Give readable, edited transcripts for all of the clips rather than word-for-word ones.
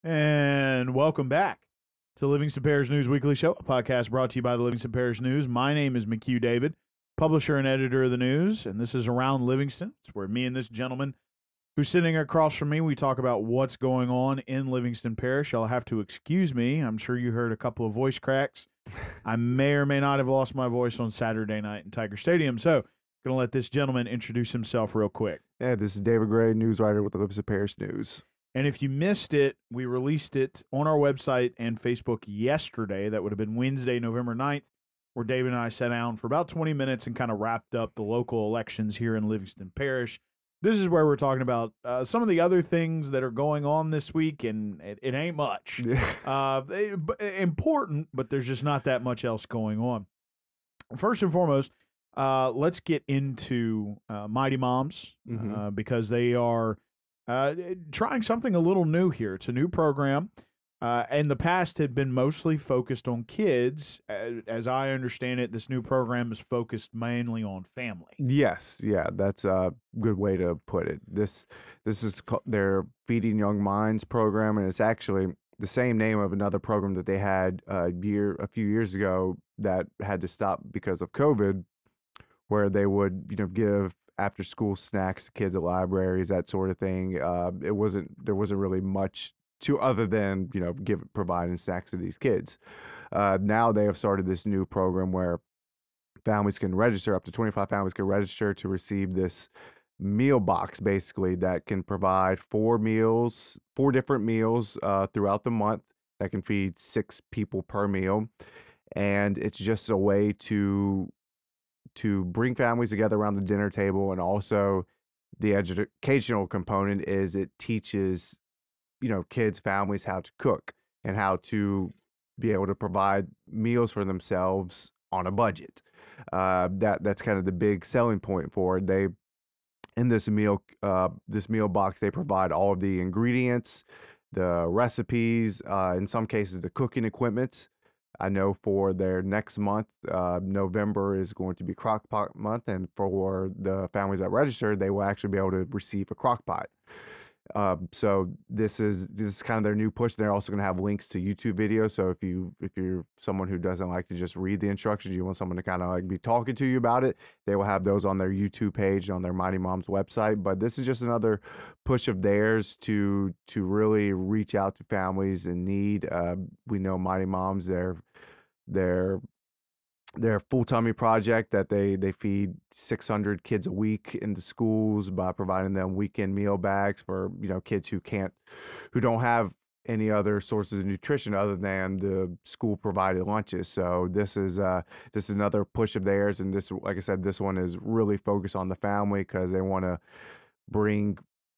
And welcome back to Livingston Parish News Weekly Show, a podcast brought to you by the Livingston Parish News. My name is McHugh David, publisher and editor of the news, and this is Around Livingston. It's where me and this gentleman who's sitting across from me, we talk about what's going on in Livingston Parish. You'll have to excuse me. I'm sure you heard a couple of voice cracks. I may or may not have lost my voice on Saturday night in Tiger Stadium, so going to let this gentleman introduce himself real quick. Yeah, this is David Gray, news writer with the Livingston Parish News. And if you missed it, we released it on our website and Facebook yesterday. That would have been Wednesday, November 9th, where David and I sat down for about 20 minutes and kind of wrapped up the local elections here in Livingston Parish. This is where we're talking about some of the other things that are going on this week, and it ain't much. Important, but there's just not that much else going on. First and foremost, let's get into Mighty Moms because they are trying something a little new here. It's a new program. In the past had been mostly focused on kids. As I understand it, this new program is focused mainly on family. Yes, yeah, that's a good way to put it. This is their Feeding Young Minds program, and it's actually the same name of another program that they had a few years ago that had to stop because of COVID, where they would give after school snacks to kids at libraries, that sort of thing. There wasn't really much to other than providing snacks to these kids. Now they have started this new program where families can register, up to 25 families can register to receive this meal box, basically, that can provide four different meals throughout the month that can feed 6 people per meal. And it's just a way to bring families together around the dinner table. And also the educational component is it teaches kids, families, how to cook and how to be able to provide meals for themselves on a budget. That's kind of the big selling point for it. They, in this meal box, they provide all of the ingredients, the recipes, in some cases the cooking equipment. I know for their next month, November is going to be Crock-Pot month, and for the families that register, they will actually be able to receive a Crock-Pot. So this is kind of their new push. They're also going to have links to YouTube videos. So if you're someone who doesn't like to just read the instructions, you want someone to kind of like be talking to you about it, they will have those on their YouTube page, on their Mighty Moms website. But this is just another push of theirs to really reach out to families in need. We know Mighty Moms, their full tummy project that they feed 600 kids a week in the schools by providing them weekend meal bags for kids who don't have any other sources of nutrition other than the school provided lunches. So this is another push of theirs, and this, like I said, this one is really focused on the family because they want to bring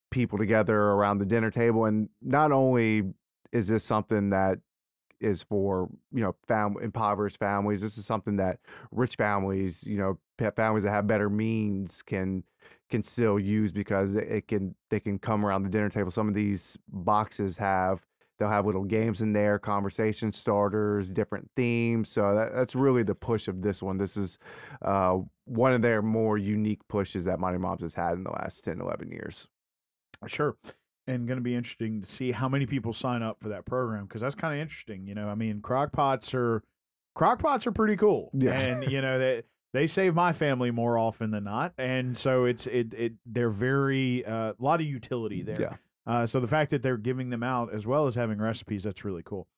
people together around the dinner table. And not only is this something that is for impoverished families, this is something that rich families, families that have better means can still use, because they can come around the dinner table. Some of these boxes they'll have little games in there, conversation starters, different themes. So that's really the push of this one. This is one of their more unique pushes that Mighty Moms has had in the last 10, 11 years. Sure. And going to be interesting to see how many people sign up for that program, because that's kind of interesting. I mean, crock-pots are pretty cool. Yeah. And they save my family more often than not, and so they're very a lot of utility there. Yeah. So the fact that they're giving them out as well as having recipes, that's really cool.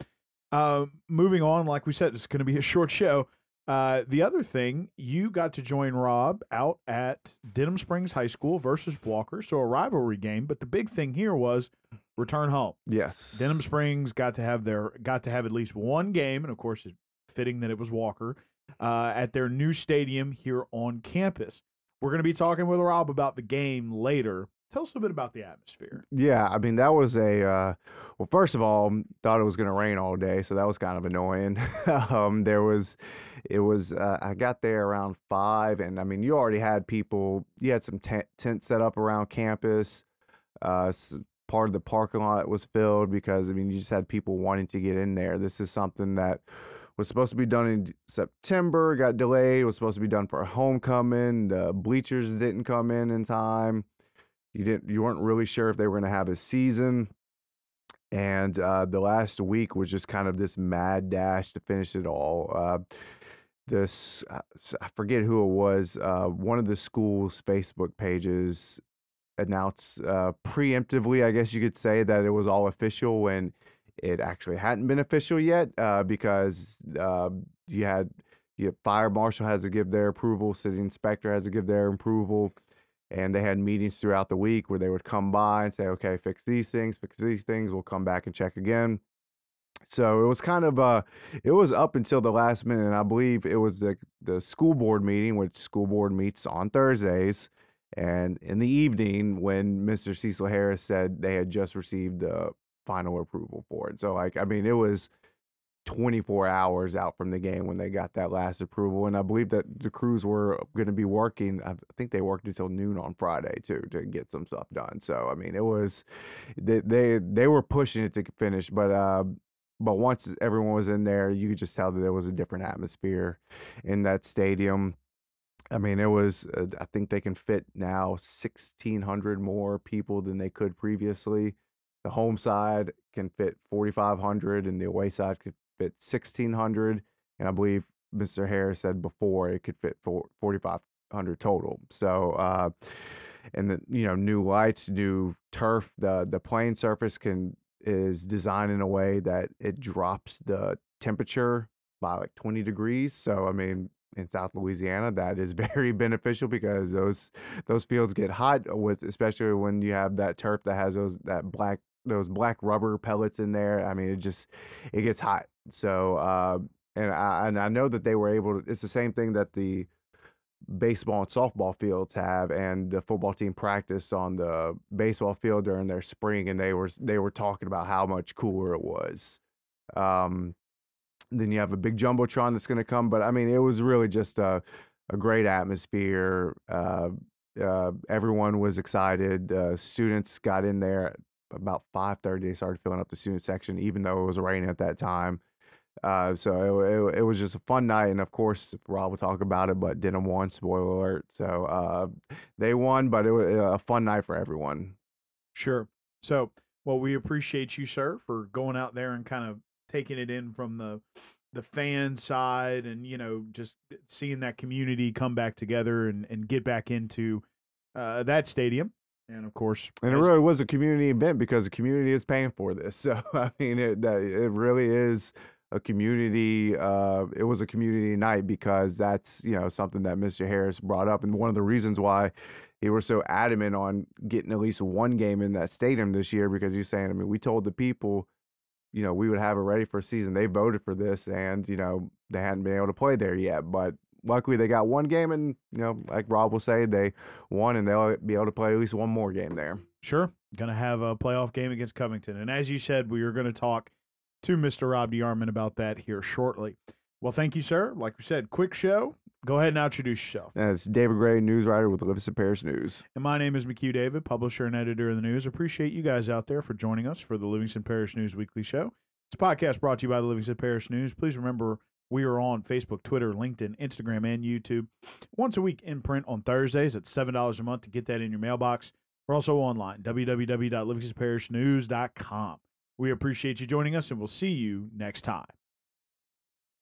Moving on, like we said, it's going to be a short show. The other thing, you got to join Rob out at Denham Springs High School versus Walker, so a rivalry game. But the big thing here was return home. Yes, Denham Springs got to have at least one game, and of course, it's fitting that it was Walker at their new stadium here on campus. We're going to be talking with Rob about the game later. Tell us a bit about the atmosphere. Yeah, I mean, that was well, first of all, thought it was going to rain all day, so that was kind of annoying. I got there around 5, and I mean, you had some tents set up around campus. Part of the parking lot was filled because, I mean, you just had people wanting to get in there. This is something that was supposed to be done in September, got delayed. It was supposed to be done for homecoming. The bleachers didn't come in time. You weren't really sure if they were going to have a season. And the last week was just kind of this mad dash to finish it all. I forget who it was. One of the school's Facebook pages announced preemptively, I guess you could say, that it was all official when it actually hadn't been official yet, because you had fire marshal has to give their approval, city inspector has to give their approval, and they had meetings throughout the week where they would come by and say, okay, fix these things, we'll come back and check again. So it was kind of it was up until the last minute, and I believe it was the school board meeting, which school board meets on Thursdays, and in the evening when Mr. Cecil Harris said they had just received the final approval for it. So like, I mean, it was 24 hours out from the game when they got that last approval, and I believe that the crews were going to be working. I think they worked until noon on Friday too to get some stuff done. So I mean, it was they were pushing it to finish, but once everyone was in there, you could just tell that there was a different atmosphere in that stadium. I mean, it was, I think they can fit now 1,600 more people than they could previously. The home side can fit 4,500 and the away side could fit 1,600. And I believe Mr. Harris said before it could fit 4,500 total. So, and the, new lights, new turf, the playing surface is designed in a way that it drops the temperature by like 20 degrees. So, I mean, in South Louisiana, that is very beneficial because those fields get hot especially when you have that turf that has those black rubber pellets in there. I mean, it gets hot. So, and I know that they were able to, it's the same thing that the baseball and softball fields have, and the football team practiced on the baseball field during their spring, and they were talking about how much cooler it was. Then you have a big jumbotron that's going to come, but I mean, it was really just a great atmosphere. Everyone was excited. Students got in there about 5:30. They started filling up the student section, even though it was raining at that time. So it was just a fun night, and of course, Rob will talk about it, but Denham won, spoiler alert. So they won, but it was a fun night for everyone. Sure. So, well, we appreciate you, sir, for going out there and kind of taking it in from the fan side, and just seeing that community come back together and get back into that stadium. And of course, and it really was a community event because the community is paying for this. So I mean, it really is a community. It was a community night because that's something that Mr. Harris brought up, and one of the reasons why he was so adamant on getting at least one game in that stadium this year, because he's saying, I mean, we told the people, we would have it ready for a season. They voted for this, and they hadn't been able to play there yet, but luckily they got one game, and like Rob will say, they won, and they'll be able to play at least one more game there. Sure. Going to have a playoff game against Covington. And as you said, we are going to talk to Mr. Rob DeArmond about that here shortly. Well, thank you, sir. Like we said, quick show. Go ahead and introduce yourself. It's David Gray, news writer with the Livingston Parish News. And my name is McHugh David, publisher and editor of the news. Appreciate you guys out there for joining us for the Livingston Parish News Weekly Show. It's a podcast brought to you by the Livingston Parish News. Please remember, we are on Facebook, Twitter, LinkedIn, Instagram, and YouTube. Once a week in print on Thursdays at $7 a month to get that in your mailbox. We're also online, www.livingstonparishnews.com. We appreciate you joining us, and we'll see you next time.